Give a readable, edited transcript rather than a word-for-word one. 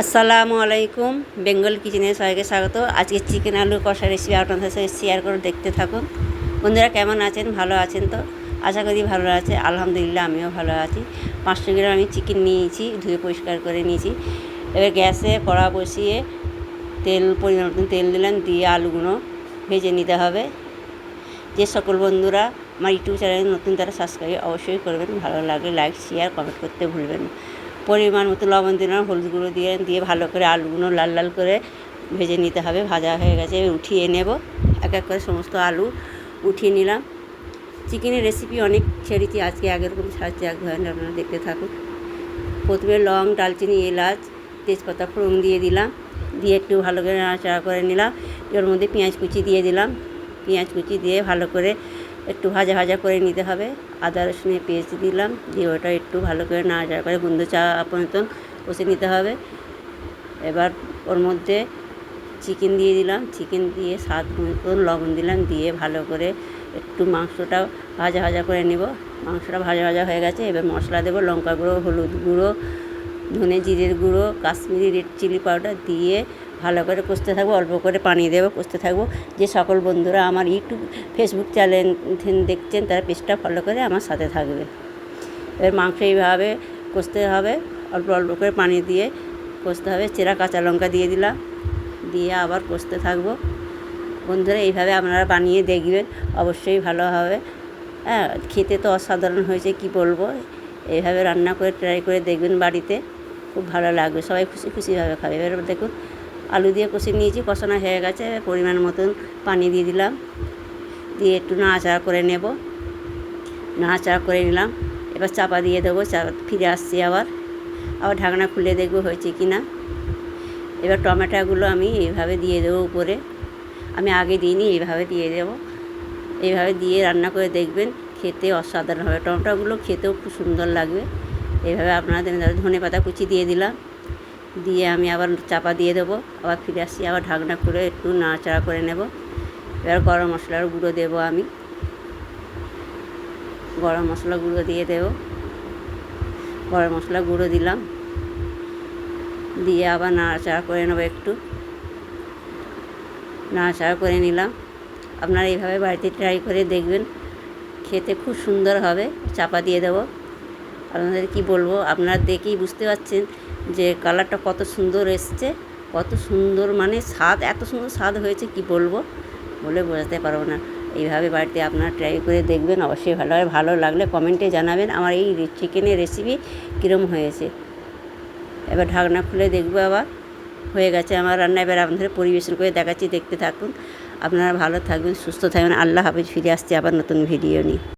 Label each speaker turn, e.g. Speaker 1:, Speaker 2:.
Speaker 1: আসসালামু আলাইকুম। বেঙ্গল কিচেনে সবাইকে স্বাগত। আজকে চিকেন আলুর কষা রেসিপি আপনাদের সাথে শেয়ার করে দেখতে থাকুন। বন্ধুরা কেমন আছেন? ভালো আছেন তো? আশা করি ভালো আছে। আলহামদুলিল্লাহ আমিও ভালো আছি। 500 গ্রাম আমি চিকেন নিয়েছি, ধুয়ে পরিষ্কার করে নিয়েছি। এবার গ্যাসে কড়া বসিয়ে পরিমাণ মতন তেল দিলাম, দিয়ে আলুগুলো ভেজে নিতে হবে। যে সকল বন্ধুরা আমার ইউটিউব চ্যানেল নতুন তারা সাবস্ক্রাইব অবশ্যই করবেন। ভালো লাগলে লাইক শেয়ার কমেন্ট করতে ভুলবেন না। পরিমাণ মতো লবণ দিলাম, হলুদ গুঁড়ো দিয়ে ভালো করে আলুগুলো লাল লাল করে ভেজে নিতে হবে। ভাজা হয়ে গেছে, উঠিয়ে নেব। এক এক করে সমস্ত আলু উঠিয়ে নিলাম। চিকেনের রেসিপি অনেক ছেড়েছি, আজকে এরকম ছাড়ছি, এক ধরনের আপনারা দেখতে থাকুন। প্রথমে লং, দারচিনি, এলাচ, তেজপাতা ফোড়ন দিয়ে দিলাম, দিয়ে একটু ভালো করে নাড়াচাড়া করে নিলাম। এর মধ্যে পেঁয়াজ কুচি দিয়ে দিলাম। পেঁয়াজ কুচি দিয়ে ভালো করে একটু ভাজা ভাজা করে নিতে হবে। আদা রসুনের পেস্ট দিলাম, দিয়ে ওটা একটু ভালো করে নাড়াচাড়া করে গন্ধ চাওয়া পর্যন্ত কষে নিতে হবে। এবার ওর মধ্যে চিকেন দিয়ে দিলাম, চিকেন দিয়ে স্বাদ মতন লবণ দিলাম, দিয়ে ভালো করে একটু মাংসটা ভাজা ভাজা করে নেব। মাংসটা ভাজা ভাজা হয়ে গেছে, এবার মশলা দেবো। লঙ্কা গুঁড়ো, হলুদ গুঁড়ো, ধনে জিরের গুঁড়ো, কাশ্মীরি রেড চিলি পাউডার দিয়ে ভালো করে কষতে থাকবো। অল্প করে পানি দেবো, কষতে থাকবো। যে সকল বন্ধুরা আমার ইউটিউব ফেসবুক চ্যানেল দেখছেন তারা পেজটা ফলো করে আমার সাথে থাকবে। এবার মাংস এইভাবে কষতে হবে, অল্প অল্প করে পানি দিয়ে কষতে হবে। চেরা কাঁচা লঙ্কা দিয়ে দিলাম, দিয়ে আবার কষতে থাকবো। বন্ধুরা এইভাবে আপনারা বানিয়ে দেখবেন, অবশ্যই ভালো হবে। হ্যাঁ, খেতে তো অসাধারণ হয়েছে, কি বলবো। এইভাবে রান্না করে ট্রাই করে দেখবেন বাড়িতে, খুব ভালো লাগবে। সবাই খুশি খুশিভাবে খাবে। এবার দেখুন আলু দিয়ে কষে নিয়েছি, কষানো হয়ে গেছে। পরিমাণ মতন পানি দিয়ে দিলাম, দিয়ে একটু নাড়াচাড়া করে নেব। নাড়াচাড়া করে নিলাম, এবার চাপা দিয়ে দেবো। ফিরে আসছি, আবার ঢাকনা খুলে দেখবো হয়েছে কি না। এবার টমেটোগুলো আমি এইভাবে দিয়ে দেবো উপরে। আমি আগে দিইনি, এইভাবে দিয়ে দেবো। এইভাবে দিয়ে রান্না করে দেখবেন, খেতে অসাধারণ হবে। টমেটোগুলো খেতেও খুব সুন্দর লাগবে। এইভাবে আপনাদের ধনেপাতা কুচি দিয়ে দিলাম, দিয়ে আমি আবার চাপা দিয়ে দেবো। আবার ফিরে আসছি, আবার ঢাকনা খুলে একটু নাড়াচাড়া করে নেব। এবার গরম মশলার গুঁড়ো দেবো। আমি গরম মশলা গুঁড়ো দিয়ে দেবো। গরম মশলা গুঁড়ো দিলাম, দিয়ে আবার নাড়াচাড়া করে নেবো। একটু নাড়াচাড়া করে নিলাম। আপনারা এইভাবে বাড়িতে ট্রাই করে দেখবেন, খেতে খুব সুন্দর হবে। চাপা দিয়ে দেবো। আপনাদের কি বলবো, আপনারা দেখেই বুঝতে পারছেন যে কালারটা কত সুন্দর এসছে, কত সুন্দর, মানে স্বাদ, এত সুন্দর স্বাদ হয়েছে, কি বলবো, বলে বোঝাতে পারবো না। এইভাবে বাড়িতে আপনারা ট্রাই করে দেখবেন, অবশ্যই ভালো হয়। ভালো লাগলে কমেন্টে জানাবেন আমার এই চিকেনের রেসিপি কীরকম হয়েছে। এবার ঢাকনা খুলে দেখবো, আবার হয়ে গেছে আমার রান্না। এবার আপনাদের পরিবেশন করে দেখাচ্ছি, দেখতে থাকুন। আপনারা ভালো থাকবেন, সুস্থ থাকবেন। আল্লাহ হাফেজ। ফিরে আসছি আবার নতুন ভিডিও নিয়ে।